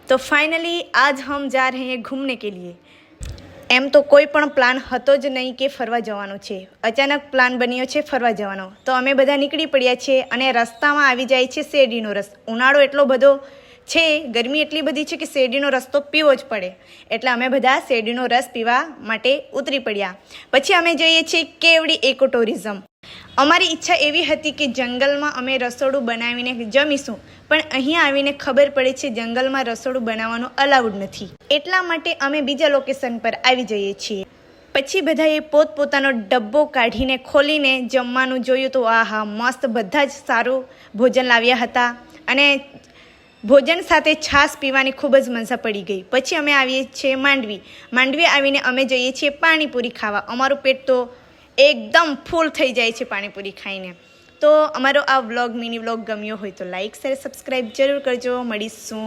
तो फाइनली आज हम जा रहे हैं घूमने के लिए। એમ તો કોઈ પણ પ્લાન હતો જ નહીં કે ફરવા જવાનો છે, અચાનક પ્લાન બન્યો છે ફરવા જવાનો। તો અમે બધા નીકળી પડ્યા છીએ અને રસ્તામાં આવી જાય છે શેરડીનો રસ। ઉનાળો એટલો બધો છે, ગરમી એટલી બધી છે કે શેરડીનો રસ તો પીવો જ પડે, એટલે અમે બધા શેરડીનો રસ પીવા માટે ઉતરી પડ્યા। પછી અમે જઈએ છીએ કેવડી ઇકો ટુરિઝમ। અમારી ઈચ્છા એવી હતી કે જંગલમાં અમે રસોડું બનાવીને જમીશું, પણ અહીંયા આવીને ખબર પડે છે જંગલમાં રસોડું બનાવવાનું અલાઉડ નથી, એટલા માટે અમે બીજા લોકેશન પર આવી જઈએ છીએ। પછી બધાએ પોતપોતાનો ડબ્બો કાઢીને ખોલીને જમવાનું જોયું તો આહા મસ્ત, બધા જ સારું ભોજન લાવ્યા હતા અને ભોજન સાથે છાશ પીવાની ખૂબ જ મજા પડી ગઈ। પછી અમે આવીએ છીએ માંડવી આવીને અમે જઈએ છીએ પાણીપુરી ખાવા। અમારું પેટ તો એકદમ ફૂલ થઈ જાય છે પાણીપુરી ખાઈને। તો અમારો આ વ્લોગ મિની વ્લોગ ગમ્યો હોય તો લાઈક શેર સબસ્ક્રાઈબ જરૂર કરજો। મળીશું।